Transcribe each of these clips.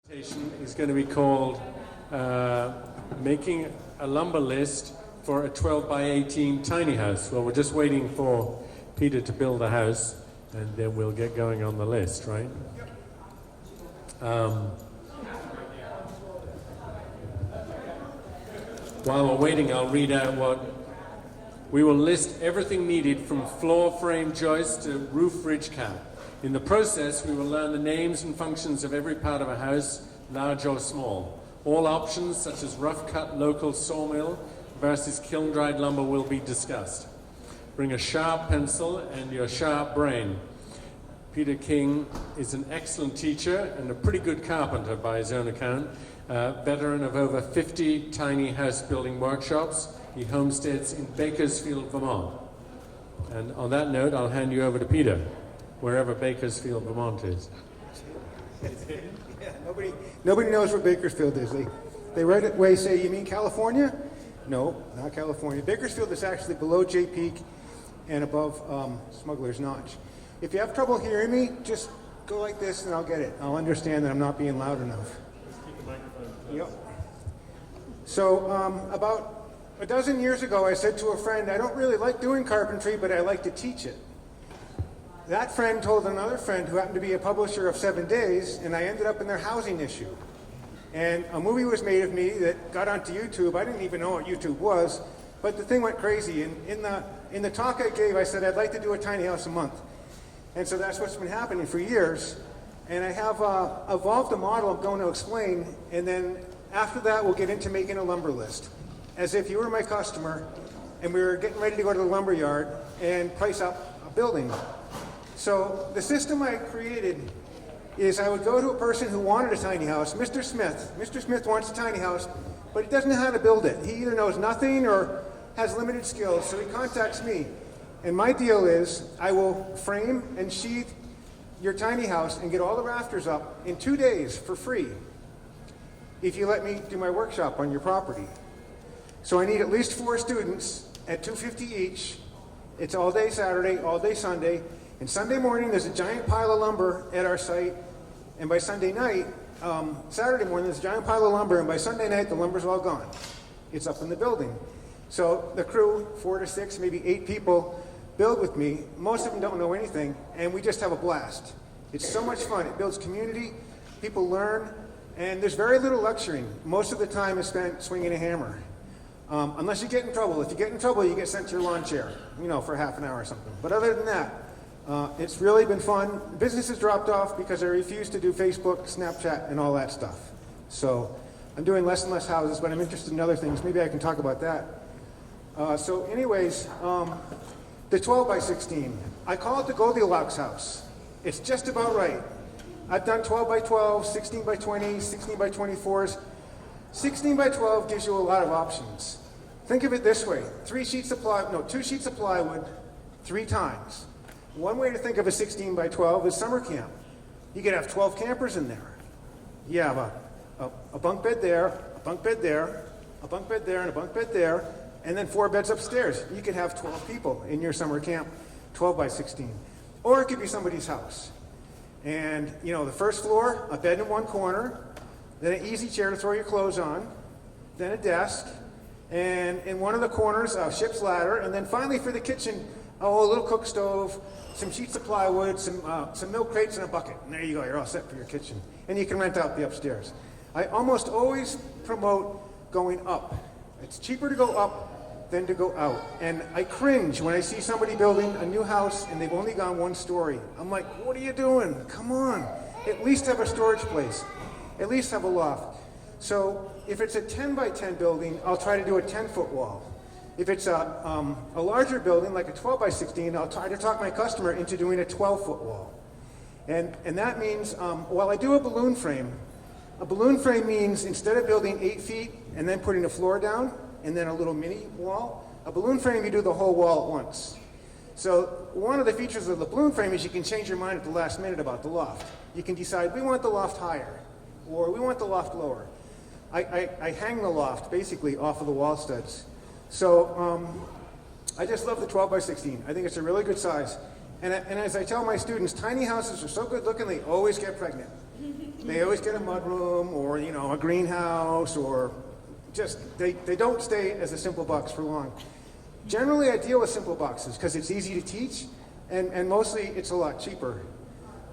Presentation is going to be called Making a Lumber List for a 12 by 18 tiny house. Well, we're just waiting for Peter to build a house and then we'll get going on the list, right? While we're waiting, I'll read out what we will list everything needed from floor frame joist to roof ridge cap. In the process, we will learn the names and functions of every part of a house, large or small. All options, such as rough-cut local sawmill versus kiln-dried lumber, will be discussed. Bring a sharp pencil and your sharp brain. Peter King is an excellent teacher and a pretty good carpenter by his own account, veteran of over 50 tiny house building workshops. He homesteads in Bakersfield, Vermont. And on that note, I'll hand you over to Peter, wherever Bakersfield, Vermont is. Yeah, nobody knows where Bakersfield is. They right away say, you mean California? No, not California. Bakersfield is actually below Jay Peak and above Smuggler's Notch. If you have trouble hearing me, just go like this and I'll get it. I'll understand that I'm not being loud enough. Just keep the microphone. Yep. So about a dozen years ago, I said to a friend, I don't really like doing carpentry, but I like to teach it. That friend told another friend who happened to be a publisher of 7 Days, and I ended up in their housing issue. And a movie was made of me that got onto YouTube. I didn't even know what YouTube was, but the thing went crazy. And in the talk I gave, I said I'd like to do a tiny house a month. And so that's what's been happening for years. And I have evolved a model I'm going to explain, and then after that we'll get into making a lumber list. As if you were my customer, and we were getting ready to go to the lumber yard and price up a building. So the system I created is I would go to a person who wanted a tiny house, Mr. Smith. Mr. Smith wants a tiny house, but he doesn't know how to build it. He either knows nothing or has limited skills, so he contacts me. And my deal is I will frame and sheathe your tiny house and get all the rafters up in 2 days for free if you let me do my workshop on your property. So I need at least 4 students at $250 each. It's all day Saturday, all day Sunday. And Sunday morning, there's a giant pile of lumber at our site. And by Sunday night, Saturday morning, there's a giant pile of lumber. And by Sunday night, the lumber's all gone. It's up in the building. So the crew, 4 to 6, maybe 8 people, build with me. Most of them don't know anything. And we just have a blast. It's so much fun. It builds community. People learn. And there's very little lecturing. Most of the time is spent swinging a hammer. Unless you get in trouble. If you get in trouble, you get sent to your lawn chair, for half an hour or something. But other than that, it's really been fun. Business has dropped off because I refuse to do Facebook, Snapchat, and all that stuff. So I'm doing less and less houses, but I'm interested in other things. Maybe I can talk about that. So anyways, the 12 by 16, I call it the Goldilocks House. It's just about right. I've done 12 by 12, 16 by 20, 16 by 24s. 16 by 12 gives you a lot of options. Think of it this way, 2 sheets of plywood, 3 times. One way to think of a 16 by 12 is summer camp. You could have 12 campers in there. You have a bunk bed there, a bunk bed there, a bunk bed there, and a bunk bed there, and then 4 beds upstairs. You could have 12 people in your summer camp, 12 by 16. Or it could be somebody's house. And, the first floor, a bed in one corner, then an easy chair to throw your clothes on, then a desk, and in one of the corners, a ship's ladder, and then finally for the kitchen, a little cook stove, some sheets of plywood, some milk crates, and a bucket. And there you go, you're all set for your kitchen. And you can rent out the upstairs. I almost always promote going up. It's cheaper to go up than to go out. And I cringe when I see somebody building a new house and they've only gone 1 story. I'm like, what are you doing? Come on. At least have a storage place. At least have a loft. So if it's a 10 by 10 building, I'll try to do a 10-foot wall. If it's a larger building, like a 12 by 16, I'll try to talk my customer into doing a 12-foot wall. And that means, while I do a balloon frame means instead of building 8 feet and then putting a floor down and then a little mini wall, a balloon frame, you do the whole wall at once. So one of the features of the balloon frame is you can change your mind at the last minute about the loft. You can decide, we want the loft higher, or we want the loft lower. I hang the loft basically off of the wall studs. So I just love the 12 by 16. I think it's a really good size. And as I tell my students, tiny houses are so good looking, they always get pregnant. They always get a mudroom or, a greenhouse, or just, they don't stay as a simple box for long. Generally, I deal with simple boxes because it's easy to teach, and mostly it's a lot cheaper.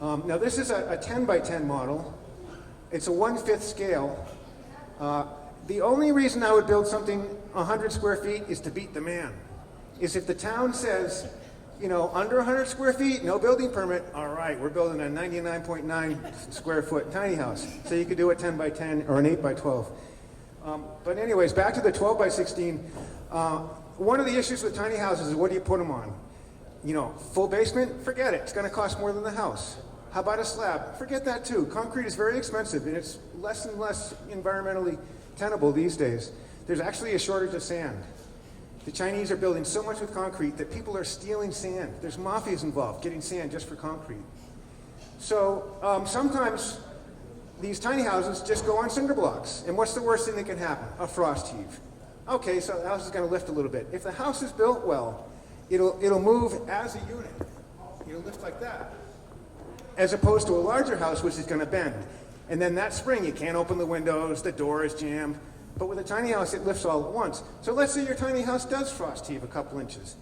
Now this is a 10 by 10 model. It's a 1/5 scale. The only reason I would build something 100 square feet is to beat the man. Is if the town says, under 100 square feet, no building permit, all right, we're building a 99.9 square foot tiny house. So you could do a 10 by 10 or an 8 by 12. But anyways, back to the 12 by 16. One of the issues with tiny houses is what do you put them on? Full basement? Forget it. It's going to cost more than the house. How about a slab? Forget that too. Concrete is very expensive, and it's less and less environmentally tenable these days. There's actually a shortage of sand. The Chinese are building so much with concrete that people are stealing sand. There's mafias involved getting sand just for concrete. So sometimes these tiny houses just go on cinder blocks. And what's the worst thing that can happen? A frost heave. Okay, so the house is going to lift a little bit. If the house is built well, it'll move as a unit. It'll lift like that. As opposed to a larger house, which is going to bend. And then that spring, you can't open the windows, the door is jammed. But with a tiny house, it lifts all at once. So let's say your tiny house does frost heave a couple inches.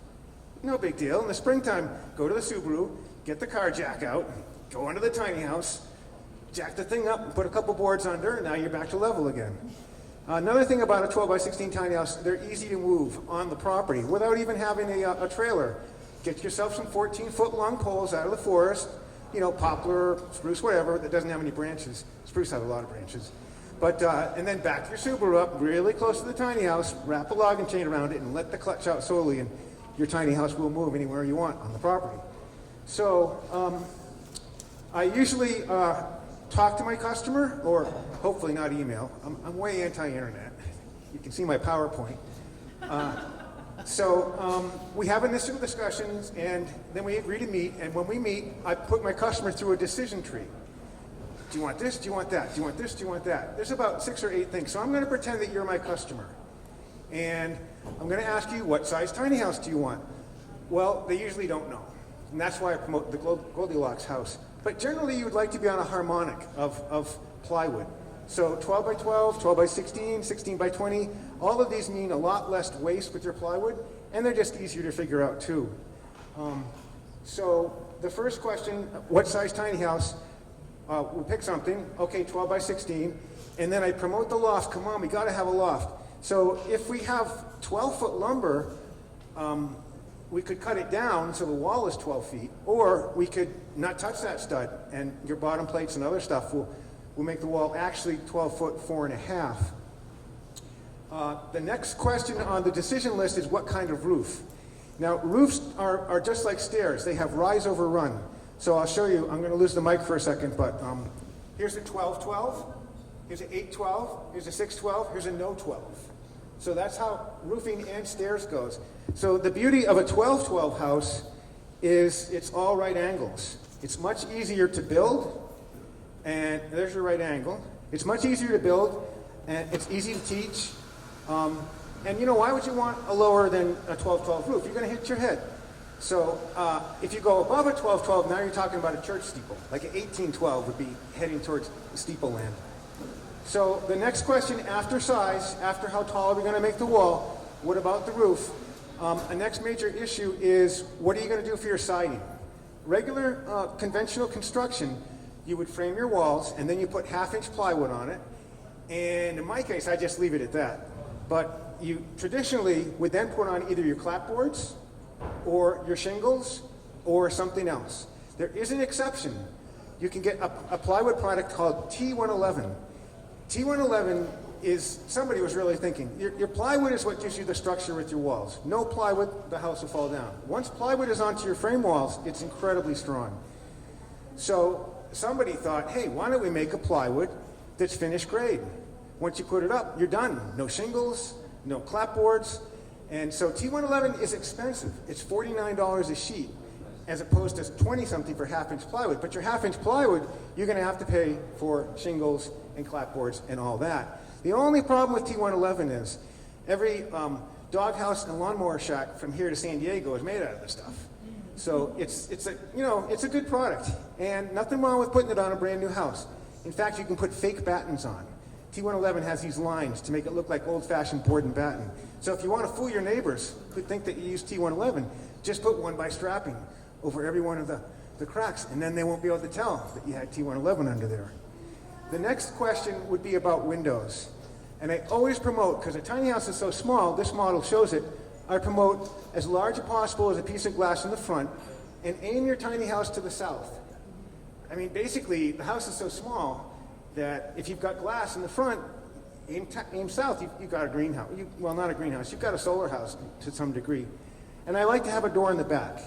No big deal. In the springtime, go to the Subaru, get the car jack out, go into the tiny house, jack the thing up, and put a couple boards under, and now you're back to level again. Another thing about a 12 by 16 tiny house, they're easy to move on the property without even having a trailer. Get yourself some 14-foot long poles out of the forest, poplar, spruce, whatever, that doesn't have any branches. Spruce have a lot of branches. But, and then back your Subaru up really close to the tiny house, wrap a logging chain around it, and let the clutch out slowly, and your tiny house will move anywhere you want on the property. So I usually talk to my customer, or hopefully not email. I'm way anti-internet. You can see my PowerPoint. So we have initial discussions, and then we agree to meet, and when we meet, I put my customer through a decision tree. Do you want this? Do you want that? Do you want this? Do you want that? There's about 6 or 8 things. So I'm going to pretend that you're my customer. And I'm going to ask you, what size tiny house do you want? Well, they usually don't know. And that's why I promote the Goldilocks House. But generally, you would like to be on a harmonic of plywood. So 12 by 12, 12 by 16, 16 by 20, all of these mean a lot less waste with your plywood, and they're just easier to figure out too. So the first question, what size tiny house? We'll pick something, okay, 12 by 16, and then I promote the loft. Come on, we got to have a loft. So if we have 12-foot lumber, we could cut it down so the wall is 12 feet, or we could not touch that stud, and your bottom plates and other stuff will make the wall actually 12 foot 4.5. The next question on the decision list is what kind of roof. Now, roofs are just like stairs. They have rise over run. So I'll show you. I'm going to lose the mic for a second, but here's a 12-12, here's an 8-12, here's a 6-12, here's a no 12. So that's how roofing and stairs goes. So the beauty of a 12-12 house is it's all right angles. It's much easier to build, and there's your right angle. It's much easier to build, and it's easy to teach. And why would you want a lower than a 12-12 roof? You're going to hit your head. So if you go above a 12-12, now you're talking about a church steeple. Like an 18-12 would be heading towards steeple land. So the next question after size, after how tall are we going to make the wall, what about the roof? A next major issue is what are you going to do for your siding? Regular conventional construction, you would frame your walls and then you put 1/2-inch plywood on it. And in my case, I just leave it at that. But you traditionally would then put on either your clapboards or your shingles or something else. There is an exception. You can get a plywood product called T111. T111 is, somebody was really thinking, your plywood is what gives you the structure with your walls. No plywood, the house will fall down. Once plywood is onto your frame walls, it's incredibly strong. So somebody thought, hey, why don't we make a plywood that's finished grade? Once you put it up, you're done. No shingles, no clapboards. And so T111 is expensive. It's $49 a sheet, as opposed to 20-something for 1/2-inch plywood. But your 1/2-inch plywood, you're going to have to pay for shingles and clapboards and all that. The only problem with T111 is every doghouse and lawnmower shack from here to San Diego is made out of this stuff. So it's a good product, and nothing wrong with putting it on a brand new house. In fact, you can put fake battens on. T111 has these lines to make it look like old-fashioned board and batten. So if you want to fool your neighbors who think that you use T111, just put one by strapping over every one of the cracks, and then they won't be able to tell that you had T111 under there. The next question would be about windows. And I always promote, because a tiny house is so small, this model shows it, I promote as large as possible as a piece of glass in the front, and aim your tiny house to the south. I mean, basically, the house is so small that if you've got glass in the front, aim south, you've got a greenhouse. Well, not a greenhouse, you've got a solar house to some degree. And I like to have a door in the back.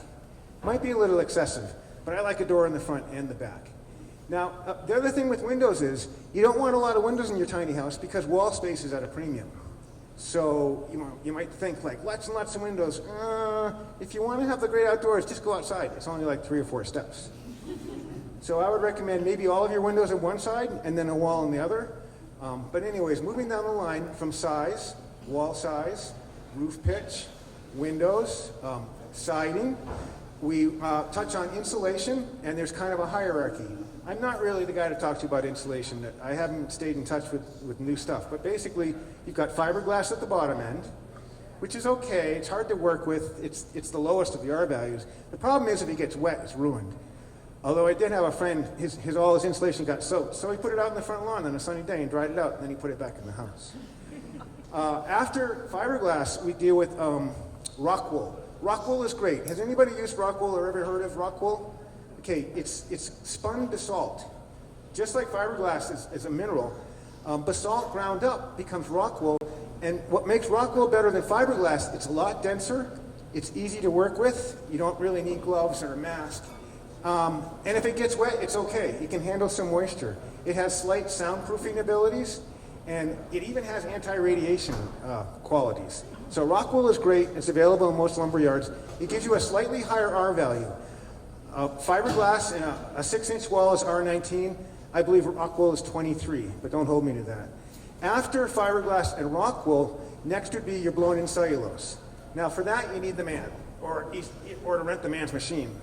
Might be a little excessive, but I like a door in the front and the back. Now, the other thing with windows is, you don't want a lot of windows in your tiny house because wall space is at a premium. So you might think like lots and lots of windows. If you want to have the great outdoors, just go outside. It's only like 3 or 4 steps. So I would recommend maybe all of your windows on one side and then a wall on the other. But anyways, moving down the line from size, wall size, roof pitch, windows, siding. We touch on insulation, and there's kind of a hierarchy. I'm not really the guy to talk to about insulation. I haven't stayed in touch with new stuff. But basically, you've got fiberglass at the bottom end, which is okay. It's hard to work with. It's the lowest of the R values. The problem is if it gets wet, it's ruined. Although I did have a friend, all his insulation got soaked. So he put it out in the front lawn on a sunny day and dried it out, and then he put it back in the house. After fiberglass, we deal with rock wool. Rock wool is great. Has anybody used rock wool or ever heard of rock wool? Okay, it's spun basalt. Just like fiberglass is a mineral, basalt ground up becomes rock wool. And what makes rock wool better than fiberglass, it's a lot denser, it's easy to work with, you don't really need gloves or a mask. And if it gets wet, it's okay. It can handle some moisture. It has slight soundproofing abilities, and it even has anti-radiation qualities. So rock wool is great. It's available in most lumber yards. It gives you a slightly higher R value. Fiberglass in a 6-inch wall is R19. I believe rock wool is 23, but don't hold me to that. After fiberglass and rock wool, next would be your blown-in cellulose. Now for that, you need the man, or to rent the man's machine,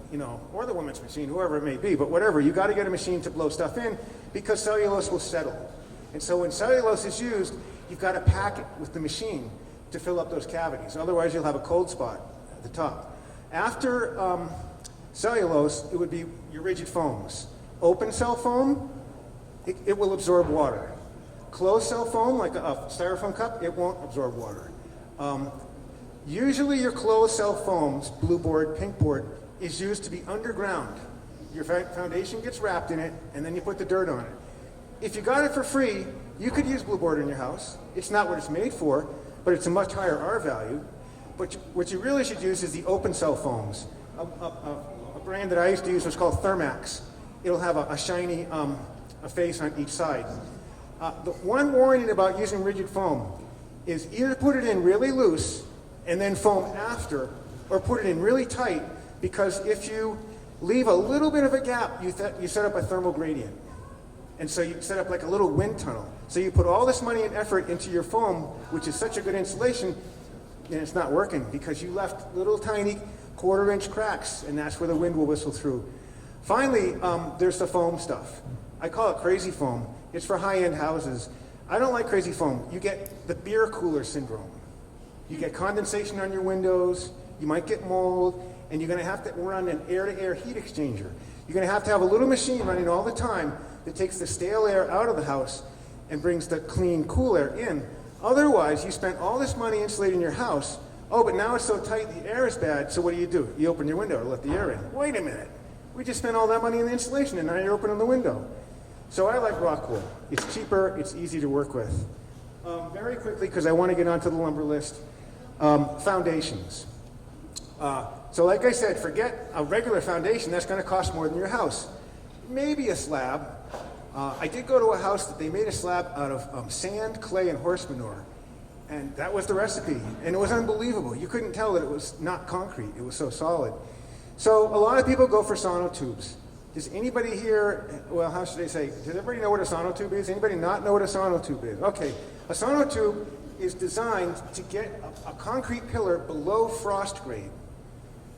or the woman's machine, whoever it may be, but whatever. You got to get a machine to blow stuff in because cellulose will settle. And so when cellulose is used, you've got to pack it with the machine to fill up those cavities. Otherwise, you'll have a cold spot at the top. After cellulose, it would be your rigid foams. Open cell foam, it will absorb water. Closed cell foam, like a styrofoam cup, it won't absorb water. Usually your closed cell foams, blue board, pink board, is used to be underground. Your foundation gets wrapped in it, and then you put the dirt on it. If you got it for free, you could use blue board in your house. It's not what it's made for, but it's a much higher R value. But what you really should use is the open cell foams. A brand that I used to use was called Thermax. It'll have a shiny a face on each side. The one warning about using rigid foam is either put it in really loose and then foam after, or put it in really tight, because if you leave a little bit of a gap, you set up a thermal gradient. And so you set up like a little wind tunnel. So you put all this money and effort into your foam, which is such a good insulation, and it's not working because you left little tiny 1/4-inch cracks, and that's where the wind will whistle through. Finally, there's the foam stuff. I call it crazy foam. It's for high-end houses. I don't like crazy foam. You get the beer cooler syndrome. You get condensation on your windows, you might get mold, and you're going to have to run an air-to-air heat exchanger. You're going to have a little machine running all the time that takes the stale air out of the house and brings the clean, cool air in. Otherwise, you spent all this money insulating your house. Oh, but now it's so tight, the air is bad, so what do? You open your window to let the air in. Wait a minute. We just spent all that money in the insulation, and now you're opening the window. So I like rock wool. It's cheaper, it's easy to work with. Very quickly, because I want to get onto the lumber list, foundations. So like I said, forget a regular foundation. That's going to cost more than your house. Maybe a slab. I did go to a house that they made a slab out of sand, clay, and horse manure. And that was the recipe. And it was unbelievable. You couldn't tell that it was not concrete. It was so solid. So a lot of people go for sonotubes. Does anybody here, well, how should I say, does everybody know what a sonotube is? Anybody not know what a sonotube is? Okay, a sonotube is designed to get a concrete pillar below frost grade.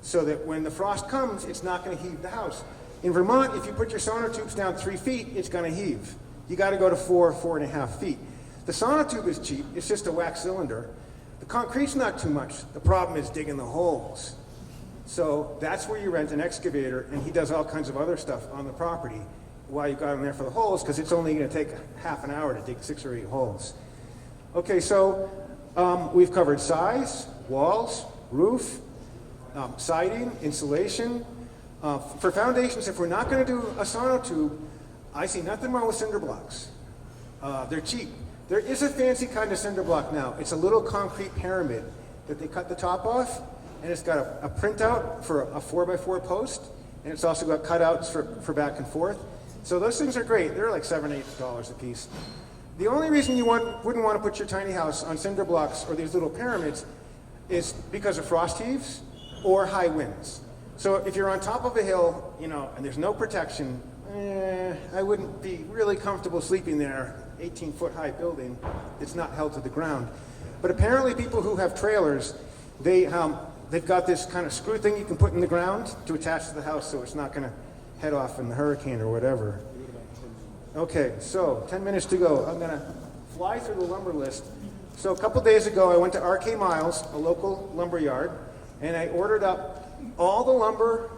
so that when the frost comes, it's not going to heave the house. In Vermont, if you put your sonotubes down 3 feet, it's going to heave. You got to go to 4.5 feet. The sonotube is cheap. It's just a wax cylinder. The concrete's not too much. The problem is digging the holes. So that's where you rent an excavator, and he does all kinds of other stuff on the property while you got him there for the holes, because it's only going to take half an hour to dig 6 or 8 holes. Okay, so we've covered size, walls, roof, siding, insulation. For foundations, if we're not going to do a sonotube, I see nothing wrong with cinder blocks. They're cheap. There is a fancy kind of cinder block now. It's a little concrete pyramid that they cut the top off, and it's got a printout for a 4x4 post, and it's also got cutouts for back and forth. So those things are great. They're like $7 or $8 a piece. The only reason you wouldn't want to put your tiny house on cinder blocks or these little pyramids is because of frost heaves or high winds. So if you're on top of a hill, and there's no protection, I wouldn't be really comfortable sleeping there, 18-foot high building that's not held to the ground. But apparently people who have trailers, they've got this kind of screw thing you can put in the ground to attach to the house so it's not going to head off in the hurricane or whatever. Okay, so 10 minutes to go. I'm going to fly through the lumber list. So a couple days ago, I went to RK Miles, a local lumber yard, and I ordered up all the lumber,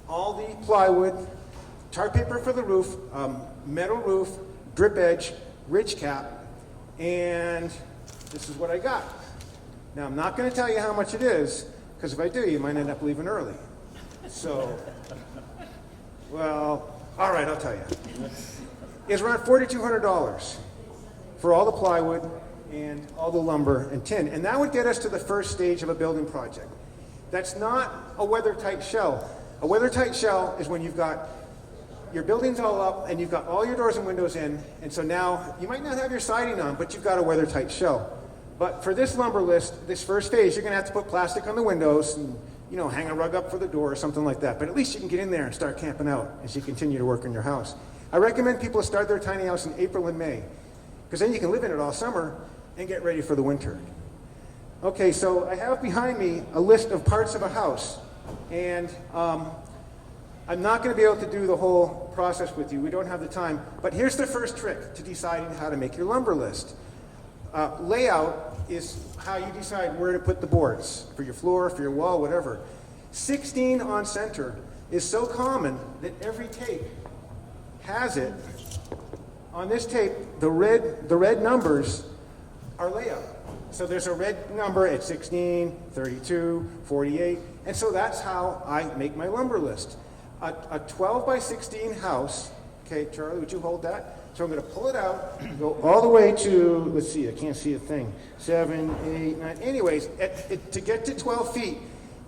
all the plywood, tar paper for the roof, metal roof, drip edge, ridge cap, and this is what I got. Now, I'm not going to tell you how much it is, because if I do, you might end up leaving early. So, well, all right, I'll tell you. It's around $4,200 for all the plywood and all the lumber and tin, and that would get us to the first stage of a building project. That's not a weather-tight shell. A weather-tight shell is when you've got your building's all up and you've got all your doors and windows in, and so now you might not have your siding on, but you've got a weather-tight shell. But for this lumber list, this first phase, you're going to have to put plastic on the windows and, hang a rug up for the door or something like that. But at least you can get in there and start camping out as you continue to work in your house. I recommend people start their tiny house in April and May, because then you can live in it all summer and get ready for the winter. Okay, so I have behind me a list of parts of a house, and I'm not going to be able to do the whole process with you. We don't have the time. But here's the first trick to deciding how to make your lumber list. Layout is how you decide where to put the boards, for your floor, for your wall, whatever. 16 on center is so common that every tape has it. On this tape, the red numbers are layout. So there's a red number at 16, 32, 48, and so that's how I make my lumber list. A 12 by 16 house, okay, Charlie, would you hold that? So I'm going to pull it out, go all the way to, let's see, I can't see a thing, 7, 8, 9. Anyways, to get to 12 feet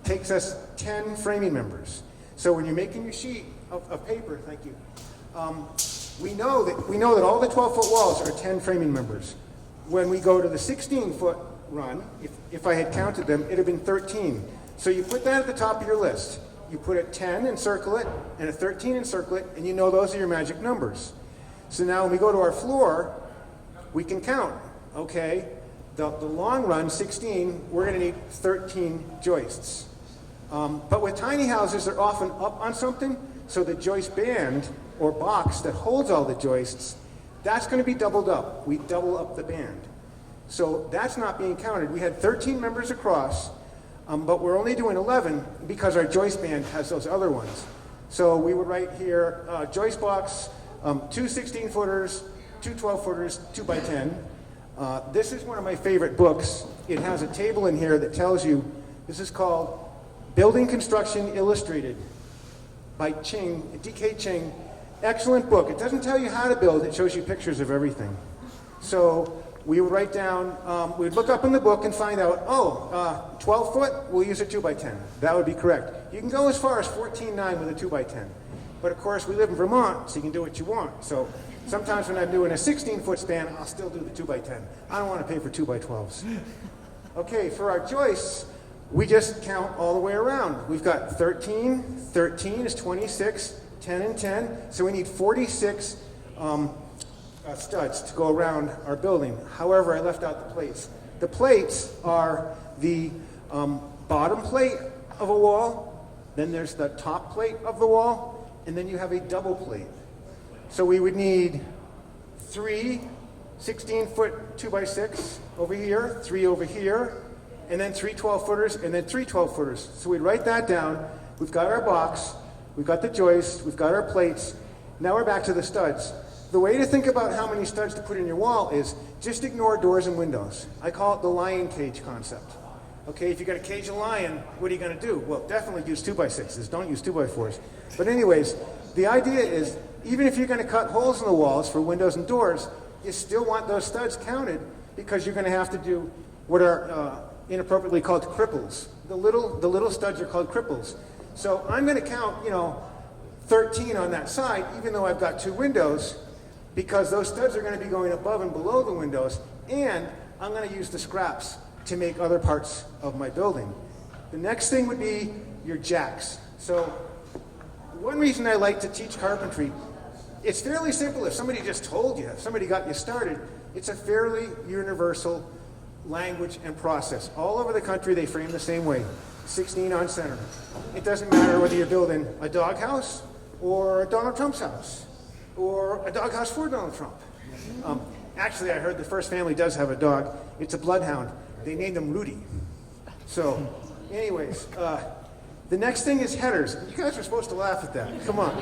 takes us 10 framing members. So when you're making your sheet of paper, thank you, we know that all the 12-foot walls are 10 framing members. When we go to the 16-foot run, if I had counted them, it would have been 13. So you put that at the top of your list. You put a 10 and circle it, and a 13 and circle it, and you know those are your magic numbers. So now when we go to our floor, we can count. Okay, the long run, 16, we're going to need 13 joists. But with tiny houses, they're often up on something, so the joist band or box that holds all the joists, that's going to be doubled up. We double up the band. So that's not being counted. We had 13 members across, but we're only doing 11 because our joist band has those other ones. So we would write here, joist box, 2 16-footers, 2 12-footers, 2 by 10. This is one of my favorite books. It has a table in here that tells you, this is called Building Construction Illustrated by D.K. Ching. Excellent book. It doesn't tell you how to build, it shows you pictures of everything. So we would write down, we'd look up in the book and find out, 12 foot, we'll use a 2 by 10. That would be correct. You can go as far as 14.9 with a 2 by 10. But of course, we live in Vermont, so you can do what you want. So sometimes when I'm doing a 16-foot span, I'll still do the 2 by 10. I don't want to pay for 2 by 12s. Okay, for our joists, we just count all the way around. We've got 13. 13 is 26, 10 and 10. So we need 46 studs to go around our building. However, I left out the plates. The plates are the bottom plate of a wall, then there's the top plate of the wall, and then you have a double plate. So we would need 3 16-foot 2x6 over here, 3 over here, and then 3 12-footers, and then 3 12-footers. So we'd write that down. We've got our box, we've got the joist, we've got our plates. Now we're back to the studs. The way to think about how many studs to put in your wall is just ignore doors and windows. I call it the lion cage concept. Okay, if you got to cage a lion, what are you going to do? Well, definitely use 2x6s. Don't use 2x4s. But anyways, the idea is even if you're going to cut holes in the walls for windows and doors, you still want those studs counted because you're going to have to do what are inappropriately called cripples. The little studs are called cripples. So I'm going to count, 13 on that side, even though I've got 2 windows, because those studs are going to be going above and below the windows, and I'm going to use the scraps to make other parts of my building. The next thing would be your jacks. So one reason I like to teach carpentry, it's fairly simple. If somebody just told you, if somebody got you started, it's a fairly universal language and process. All over the country, they frame the same way, 16 on center. It doesn't matter whether you're building a doghouse or Donald Trump's house or a doghouse for Donald Trump. Actually, I heard the first family does have a dog. It's a bloodhound. They named him Rudy. So, anyways, the next thing is headers. You guys are supposed to laugh at that. Come on.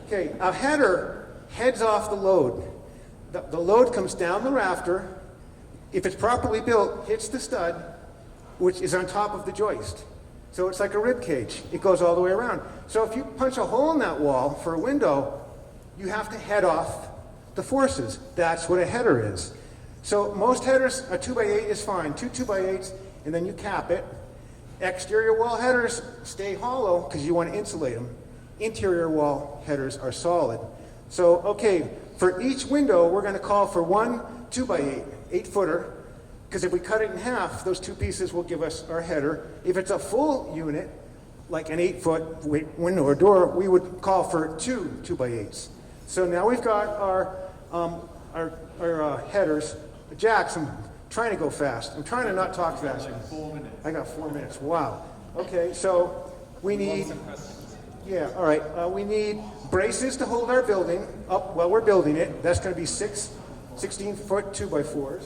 Okay, a header heads off the load. The load comes down the rafter. If it's properly built, hits the stud, which is on top of the joist. So it's like a rib cage. It goes all the way around. So if you punch a hole in that wall for a window, you have to head off the forces. That's what a header is. So most headers, a 2x8 is fine. 2 2x8s, and then you cap it. Exterior wall headers stay hollow because you want to insulate them. Interior wall headers are solid. So, okay, for each window, we're going to call for 1 2x8, 8-footer, because if we cut it in half, those 2 pieces will give us our header. If it's a full unit, like an 8-foot window or door, we would call for 2 2x8s. So now we've got our headers. Jacks, I'm trying to go fast. I'm trying to not talk fast. Like 4 minutes. I got 4 minutes. Wow. Okay, so we need, yeah, all right. We need braces to hold our building up while we're building it. That's going to be 6 16-foot 2x4s.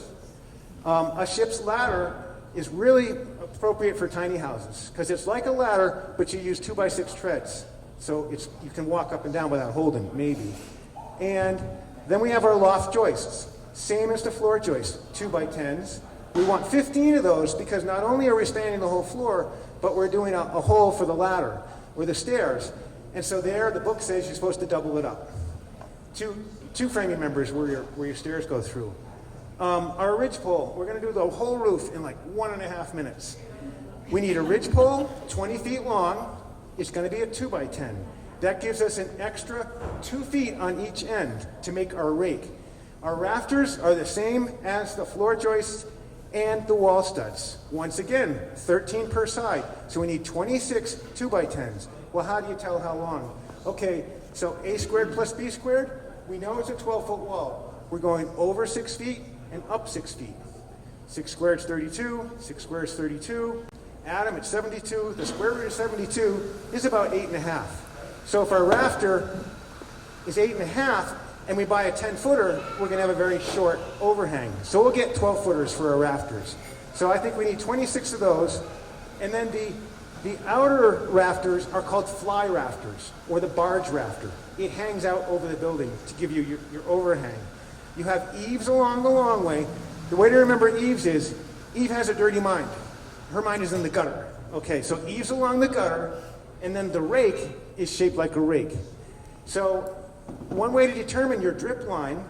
A ship's ladder is really appropriate for tiny houses because it's like a ladder, but you use 2x6 treads. So you can walk up and down without holding, maybe. And then we have our loft joists. Same as the floor joist, 2x10s. We want 15 of those because not only are we spanning the whole floor, but we're doing a hole for the ladder or the stairs. And so there, the book says you're supposed to double it up. Two framing members where your stairs go through. Our ridge pole, we're going to do the whole roof in like 1.5 minutes. We need a ridge pole, 20 feet long. It's going to be a 2x10. That gives us an extra 2 feet on each end to make our rake. Our rafters are the same as the floor joists and the wall studs. Once again, 13 per side. So we need 26 2x10s. Well, how do you tell how long? Okay, so a squared plus b squared, we know it's a 12-foot wall. We're going over 6 feet and up 6 feet. 6 squared is 32, 6 squared is 32. Adam, it's 72. The square root of 72 is about 8.5. So if our rafter is 8.5, and we buy a 10-footer, we're going to have a very short overhang. So we'll get 12-footers for our rafters. So I think we need 26 of those. And then the outer rafters are called fly rafters, or the barge rafter. It hangs out over the building to give you your overhang. You have eaves along the long way. The way to remember eaves is, Eve has a dirty mind. Her mind is in the gutter. Okay, so eaves along the gutter, and then the rake is shaped like a rake. So one way to determine your drip line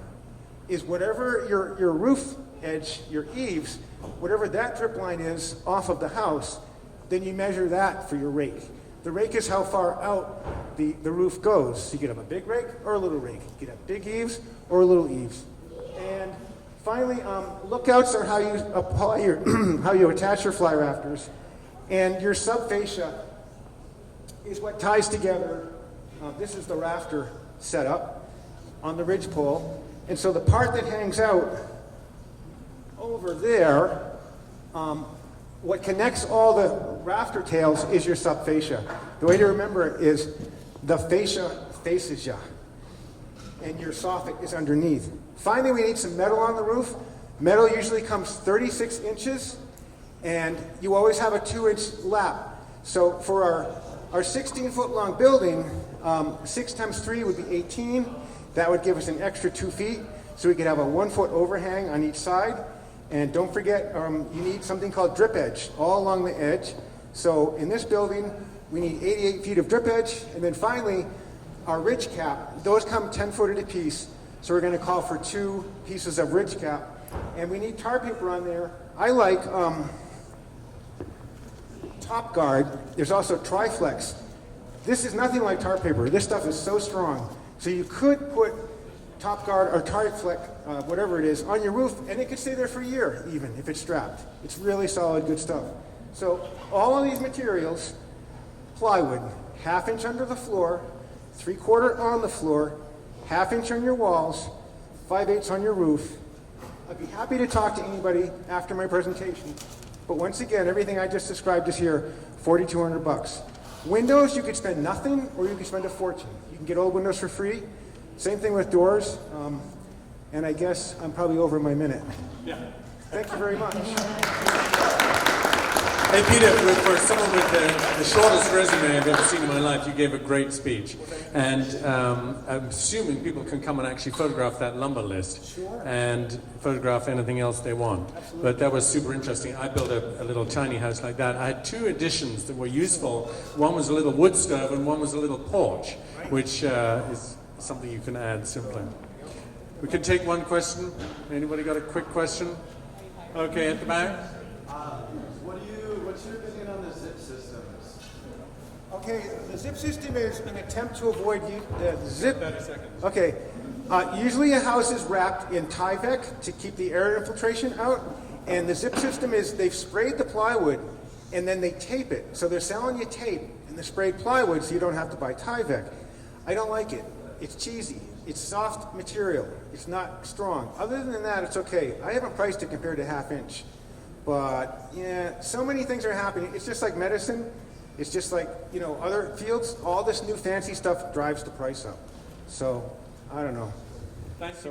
is whatever your roof edge, your eaves, whatever that drip line is off of the house, then you measure that for your rake. The rake is how far out the roof goes. So you could have a big rake or a little rake. You could have big eaves or little eaves. And finally, lookouts are how you apply how you attach your fly rafters. And your subfascia is what ties together. This is the rafter set up on the ridge pole. And so the part that hangs out over there what connects all the rafter tails is your subfascia. The way to remember it is the fascia faces you, and your soffit is underneath. Finally, we need some metal on the roof. Metal usually comes 36 inches, and you always have a 2-inch lap. So for our 16-foot long building, 6 times 3 would be 18. That would give us an extra 2 feet, so we could have a 1-foot overhang on each side. And don't forget, you need something called drip edge all along the edge. So in this building, we need 88 feet of drip edge. And then finally, our ridge cap, those come 10 foot at a piece. So we're going to call for 2 pieces of ridge cap. And we need tar paper on there. I like Top Guard. There's also Triflex. This is nothing like tar paper. This stuff is so strong. So you could put Top Guard or Triflex, whatever it is, on your roof, and it could stay there for a year, even if it's strapped. It's really solid, good stuff. So all of these materials, plywood, 1/2 inch under the floor, 3/4 on the floor, 1/2 inch on your walls, 5/8 on your roof. I'd be happy to talk to anybody after my presentation. But once again, everything I just described is here, $4,200. Windows, you could spend nothing, or you could spend a fortune. You can get old windows for free. Same thing with doors. And I guess I'm probably over my minute. Yeah. Thank you very much. Hey, Peter, for someone with the shortest resume I've ever seen in my life, you gave a great speech. And I'm assuming people can come and actually photograph that lumber list. Sure. And photograph anything else they want. Absolutely. But that was super interesting. I built a little tiny house like that. I had 2 additions that were useful. One was a little wood stove and one was a little porch, which is something you can add simply. We can take one question. Anybody got a quick question? Okay, at the back. What's your opinion on the zip systems? Okay, the zip system is an attempt to avoid the zip. Okay, usually a house is wrapped in Tyvek to keep the air infiltration out, and the zip system is they've sprayed the plywood and then they tape it. So they're selling you tape and the sprayed plywood so you don't have to buy Tyvek. I don't like it. It's cheesy. It's soft material. It's not strong. Other than that, it's okay. I haven't priced it compared to 1/2 inch. But yeah, so many things are happening. It's just like medicine. It's just like, other fields. All this new fancy stuff drives the price up. So, I don't know. Thanks.